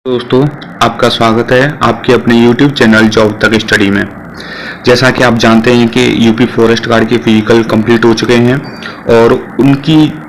दोस्तों, आपका स्वागत है आपके अपने YouTube चैनल जॉब तक स्टडी में। जैसा कि आप जानते हैं कि यूपी फॉरेस्ट गार्ड के फिजिकल कंप्लीट हो चुके हैं और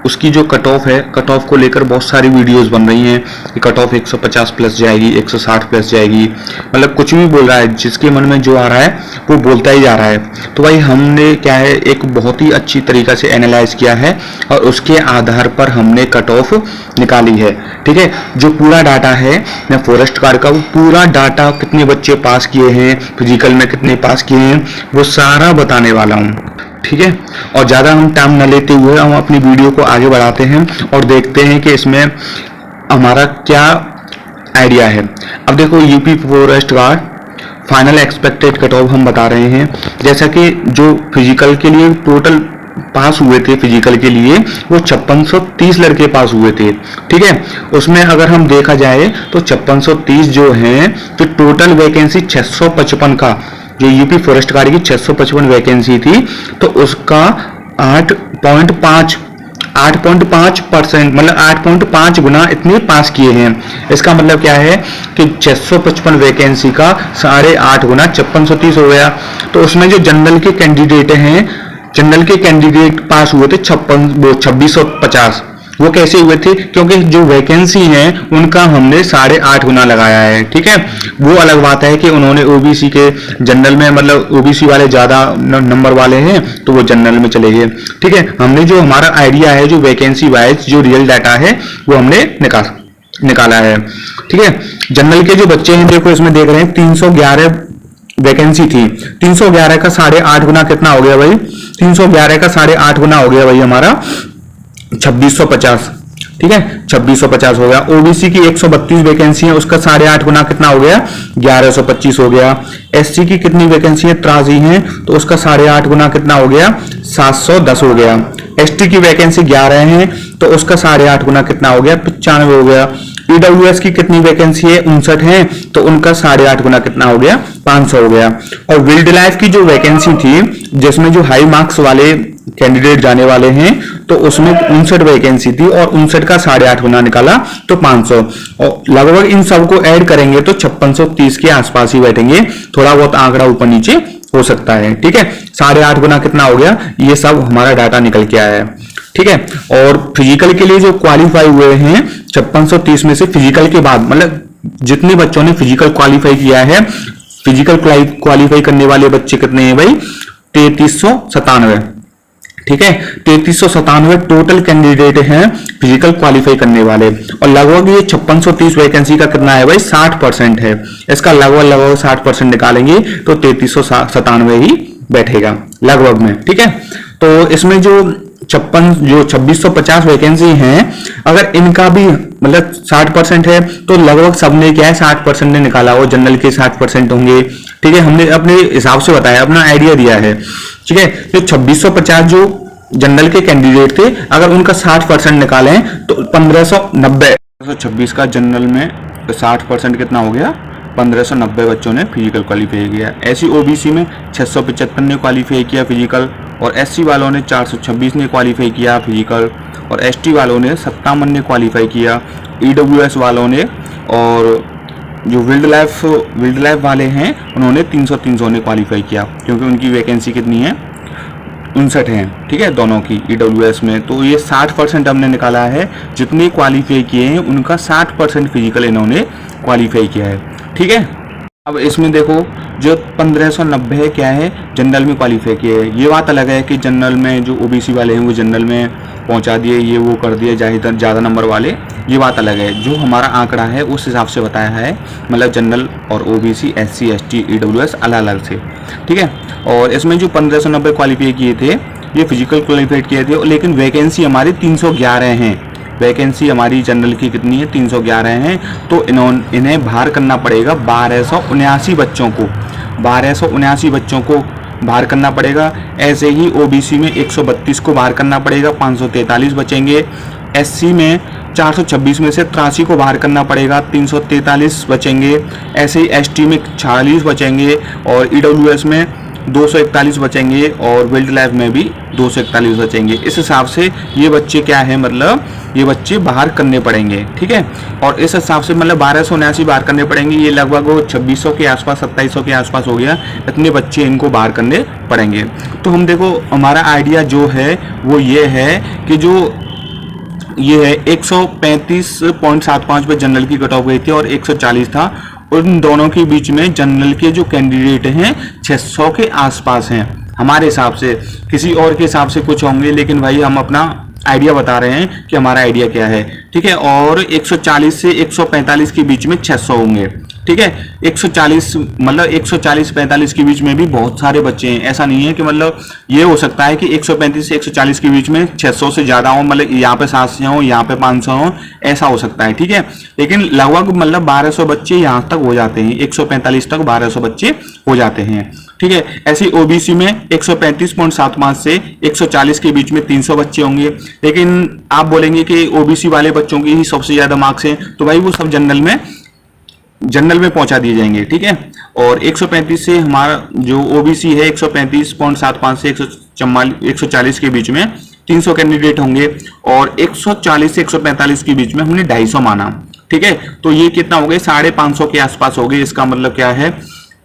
उसकी जो कट ऑफ है, कट ऑफ को लेकर बहुत सारी वीडियोस बन रही हैं कि कट ऑफ 150 प्लस जाएगी, 160 प्लस जाएगी, मतलब कुछ भी बोल रहा है, जिसके मन में जो आ रहा है वो बोलता ही जा रहा है। तो भाई हमने क्या है, एक बहुत ही अच्छी तरीका से एनालाइज किया है और उसके आधार पर हमने कट ऑफ निकाली है। ठीक है, जो पूरा डाटा है मैं फॉरेस्ट गार्ड का, वो पूरा डाटा कितने बच्चे पास किए हैं, फिजिकल में कितने पास किए हैं, वो सारा बताने वाला हूँ। ठीक है, और ज़्यादा हम टाइम न लेते हुए हम अपनी वीडियो को आगे बढ़ाते हैं और देखते हैं कि इसमें हमारा क्या आइडिया है। अब देखो, UP forest guard final expected cut off हम बता रहे हैं। जैसा कि जो फिजिकल के लिए टोटल पास हुए थे, फिजिकल के लिए वो 5630 लड़के पास हुए थे। ठीक है, उसमें अगर हम देखा जाए तो 5630 जो हैं, तो टोटल वैकेंसी 655 का, जो यूपी फॉरेस्ट गार्ड की 655 वैकेंसी थी, तो उसका 8.5% मतलब 8.5 गुना इतने पास किए हैं। इसका मतलब क्या है कि 655 वैकेंसी का 8.5 गुना 5630 हो गया। तो उसमें जो जनरल के कैंडिडेट हैं, जनरल के कैंडिडेट पास हुए थे 2650। वो कैसे हुए थे? क्योंकि जो वैकेंसी है उनका हमने 8.5 गुना लगाया है। ठीक है, वो अलग बात है कि उन्होंने ओबीसी के जनरल में, मतलब ओबीसी वाले ज्यादा नंबर वाले हैं तो वो जनरल में चले गए। ठीक है, हमने जो हमारा आइडिया है, जो वैकेंसी वाइज जो रियल डाटा है वो हमने निकाला है। ठीक है, जनरल के जो बच्चे हैं, देखो इसमें देख रहे हैं 311 वैकेंसी थी। 311 का 8.5 गुना कितना हो गया भाई? 311 का 8.5 गुना हो गया भाई हमारा 2650। ठीक है, 2650 हो गया। ओबीसी की 132 वैकेंसी है, उसका 8.5 गुना कितना हो गया? 1125 हो गया। एससी की कितनी वैकेंसी है? 83 है, तो उसका 8.5 गुना कितना हो गया? 710 हो गया। एसटी की वैकेंसी 11 है, तो उसका 8.5 गुना कितना हो गया? 95 हो गया। ईडब्ल्यूएस की कितनी वैकेंसी है? 59 है, तो उनका 8.5 गुना कितना हो गया? 500 हो गया। और वाइल्ड लाइफ की जो वैकेंसी थी, जिसमें जो हाई मार्क्स वाले कैंडिडेट जाने वाले हैं, तो उसमें 59 वैकेंसी थी और 59 का 8.5 गुना निकाला तो 500। और लगभग इन सबको ऐड करेंगे तो 5630 के आसपास ही बैठेंगे, थोड़ा बहुत आंकड़ा ऊपर नीचे हो सकता है। ठीक है, 8.5 गुना कितना हो गया? ये सब हमारा डाटा निकल के आया है। ठीक है, और फिजिकल के लिए जो क्वालिफाई हुए हैं 5630 में से, फिजिकल के बाद मतलब जितने बच्चों ने फिजिकल क्वालिफाई किया है, फिजिकल क्वालिफाई करने वाले बच्चे कितने हैं भाई? 3397। ठीक है, 3397 टोटल कैंडिडेट हैं फिजिकल क्वालिफाई करने वाले। और लगभग ये 5630 वैकेंसी का कितना है भाई? 60% है। इसका लगभग 60% निकालेंगे तो 3397 ही बैठेगा लगभग में। ठीक है, तो इसमें जो 2650 वैकेंसी हैं, अगर इनका भी मतलब 60% है, तो लगभग सबने क्या है 60% ने निकाला हो। जनरल के 60% होंगे। ठीक है, हमने अपने हिसाब से बताया, अपना आइडिया दिया है। ठीक है, तो 2650 जो जनरल के कैंडिडेट थे, अगर उनका 60% निकालें तो 1590। 126 का जनरल में 60% कितना हो गया? 1590 बच्चों ने फिजिकल क्वालिफाई किया। ऐसी ओबीसी में 675 ने क्वालिफाई किया फिजिकल, और एससी वालों ने 426 ने क्वालिफाई किया फिजिकल, और एसटी वालों ने 57 ने क्वालिफाई किया, ईडब्ल्यूएस वालों ने, और जो वाइल्ड लाइफ वाले हैं उन्होंने 300 ने क्वालिफाई किया, क्योंकि उनकी वैकेंसी कितनी है? 59 है। ठीक है, दोनों की ईडब्ल्यूएस में। तो ये 60% हमने निकाला है। जितने क्वालिफाई किए हैं उनका 60% फिजिकल इन्होंने क्वालिफाई किया है। ठीक है, अब इसमें देखो जो 1590 क्या है, जनरल में क्वालिफाई किए हैं। ये बात अलग है कि जनरल में जो ओबीसी वाले हैं वो जनरल में पहुंचा दिए, ये वो कर दिए ज़्यादा नंबर वाले, ये बात अलग है। जो हमारा आंकड़ा है उस हिसाब से बताया है, मतलब जनरल और ओबीसी, एससी, एसटी, ईडब्ल्यूएस अलग अलग से। ठीक है, और इसमें जो 1590 क्वालिफाई किए थे, ये फिजिकल क्वालिफाई किए थे, लेकिन वैकेंसी हमारी 311 हैं। वैकेंसी हमारी जनरल की कितनी है? 311 हैं। तो इन्हें बाहर करना पड़ेगा 1279 बच्चों को, 1279 बच्चों को बाहर करना पड़ेगा। ऐसे ही ओबीसी में 132 को बाहर करना पड़ेगा, 543 बचेंगे। एससी में 426 में से 83 को बाहर करना पड़ेगा, 343 बचेंगे। ऐसे ही एसटी में 46 बचेंगे, और ईडब्ल्यूएस में 241 बचेंगे, और वाइल्ड लाइफ में भी 241 बचेंगे। इस हिसाब से ये बच्चे क्या है, मतलब ये बच्चे बाहर करने पड़ेंगे, ठीक है। और इस हिसाब से मतलब 1279 बाहर करने पड़ेंगे, ये लगभग 2600 के आसपास 2700 के आसपास हो गया, इतने बच्चे इनको बाहर करने पड़ेंगे। तो हम देखो हमारा आइडिया जो है वो ये है कि जो ये है 135.75 पे जनरल की कट ऑफ गई थी और 140 था, उन दोनों के बीच में जनरल के जो कैंडिडेट हैं 600 के आसपास हैं हमारे हिसाब से। किसी और के हिसाब से कुछ होंगे, लेकिन भाई हम अपना आइडिया बता रहे हैं कि हमारा आइडिया क्या है, ठीक है। और 140 से 145 के बीच में 600 होंगे, ठीक है। 140 मतलब 140-45 के बीच में भी बहुत सारे बच्चे हैं, ऐसा नहीं है कि मतलब ये हो सकता है कि 135 से 140 के बीच में 600 से ज़्यादा हो, मतलब यहाँ पे 700 हो, यहाँ पे 500 हो, ऐसा हो सकता है, ठीक है। लेकिन लगभग मतलब 1200 बच्चे यहाँ तक हो जाते हैं, 145 तक 1200 बच्चे हो जाते हैं, ठीक है। ऐसे ओबीसी में 135.75 से 140 के बीच में 300 बच्चे होंगे। लेकिन आप बोलेंगे कि ओबीसी वाले बच्चों की ही सबसे ज्यादा मार्क्स हैं, तो भाई वो सब जनरल में पहुंचा दिए जाएंगे, ठीक है। और 135 से हमारा जो ओबीसी है 135.75 से 140 के बीच में 300 कैंडिडेट होंगे, और 140 से 145 के बीच में हमने 250 माना, ठीक है। तो ये कितना हो गए, 550 के आसपास हो गए। इसका मतलब क्या है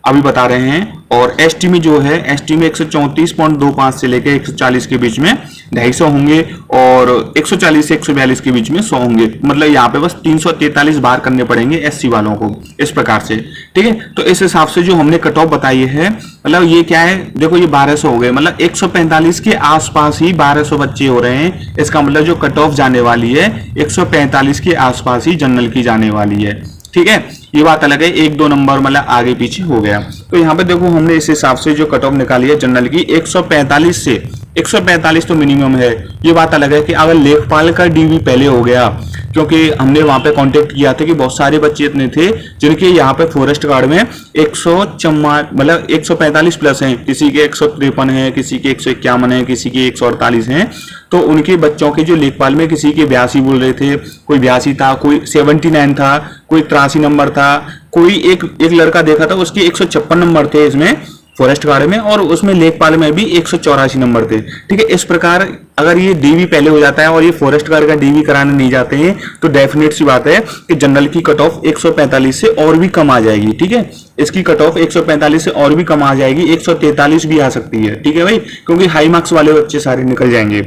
अभी बता रहे हैं। और एसटी में जो है, एसटी में 134.25 से लेकर 140 के बीच में 250 होंगे, और 140 से 142 के बीच में 100 होंगे। मतलब यहाँ पे बस 343 बार करने पड़ेंगे एससी वालों को, इस प्रकार से, ठीक है। तो इस हिसाब से जो हमने कट ऑफ बताई है, मतलब ये क्या है, देखो ये 1200 हो गए, मतलब 145 के आसपास ही 1200 बच्चे हो रहे हैं। इसका मतलब जो कट ऑफ जाने वाली है 145 के आसपास ही जनरल की जाने वाली है, ठीक है। ये बात अलग है, 1-2 नंबर मतलब आगे पीछे हो गया। तो यहाँ पे देखो हमने इस हिसाब से जो कट ऑफ निकाली है जनरल की 145 से 145 तो मिनिमम है। ये बात अलग है कि अगर लेखपाल का डीवी पहले हो गया, क्योंकि हमने वहां पे कांटेक्ट किया था कि बहुत सारे बच्चे इतने थे जिनके यहाँ पे फॉरेस्ट गार्ड में 145 प्लस हैं, किसी के 153 है, किसी के 151 है, किसी के 148 हैं। तो उनके बच्चों के जो लेखपाल में किसी के 82 बोल रहे थे, कोई 82 था, कोई 79 था, कोई 83 नंबर था, कोई एक लड़का देखा था उसके 156 नंबर थे इसमें फॉरेस्ट गार्ड में, और उसमें लेखपाल में भी 184 नंबर थे, ठीक है। इस प्रकार अगर ये डीवी पहले हो जाता है और ये फॉरेस्ट गार्ड का डीवी कराने नहीं जाते हैं, तो डेफिनेट सी बात है कि जनरल की कट ऑफ 145 से और भी कम आ जाएगी, ठीक है। इसकी कट ऑफ 145 से और भी कम आ जाएगी, 143 भी आ सकती है, ठीक है भाई, क्योंकि हाई मार्क्स वाले बच्चे सारे निकल जाएंगे।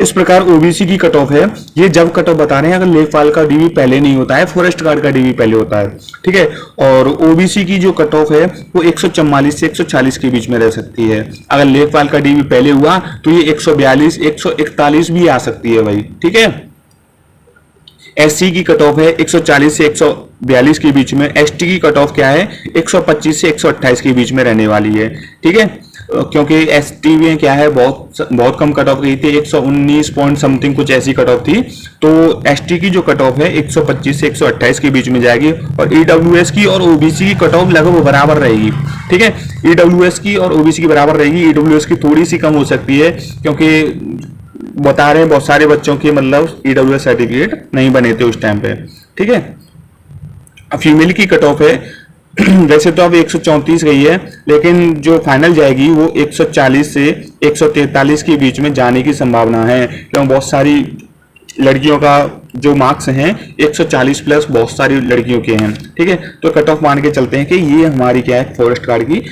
इस प्रकार ओबीसी की कट ऑफ है, ये जब कट ऑफ बता रहे हैं अगर लेखपाल का डीवी पहले नहीं होता है, फॉरेस्ट गार्ड का डीवी पहले होता है, ठीक है। और ओबीसी की जो कट ऑफ है वो 144 से 140 के बीच में रह सकती है। अगर लेखपाल का डीवी पहले हुआ तो ये 142 141 भी आ सकती है भाई, ठीक है। एससी की कट ऑफ है 140 से 142 के बीच में। एसटी की कट ऑफ क्या है, 125 से 128 के बीच में रहने वाली है, ठीक है। क्योंकि एसटी में क्या है बहुत कम कट ऑफ गई थी, 119 पॉइंट समथिंग कुछ ऐसी कट ऑफ थी। तो एसटी की जो कट ऑफ है 125 से 128 के बीच में जाएगी, और ईडब्ल्यूएस की और ओबीसी की कट ऑफ लगभग बराबर रहेगी, ठीक है। ईडब्ल्यूएस की और ओबीसी की बराबर रहेगी, ईडब्ल्यूएस की थोड़ी सी कम हो सकती है, क्योंकि बता रहे हैं बहुत सारे बच्चों के मतलब ईडब्ल्यूएस सर्टिफिकेट नहीं बने थे उस टाइम पे, ठीक है। फीमेल की कट ऑफ है वैसे तो अब 134 गई है, लेकिन जो फाइनल जाएगी वो 140 से 143 के बीच में जाने की संभावना है, क्योंकि बहुत सारी लड़कियों का जो मार्क्स हैं 140 प्लस बहुत सारी लड़कियों के हैं, ठीक है। तो कट ऑफ मान के चलते हैं कि ये हमारी क्या है, फॉरेस्ट गार्ड की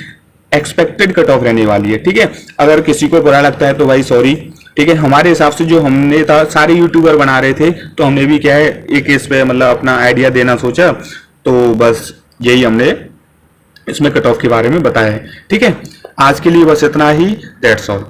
एक्सपेक्टेड कट ऑफ रहने वाली है, ठीक है। अगर किसी को बुरा लगता है तो भाई सॉरी, ठीक है। हमारे हिसाब से जो हमने था, सारे यूट्यूबर बना रहे थे, तो हमने भी क्या है एक इस पे मतलब अपना आइडिया देना सोचा, तो बस यही हमने इसमें कट ऑफ के बारे में बताया है, ठीक है। आज के लिए बस इतना ही, दैट्स ऑल।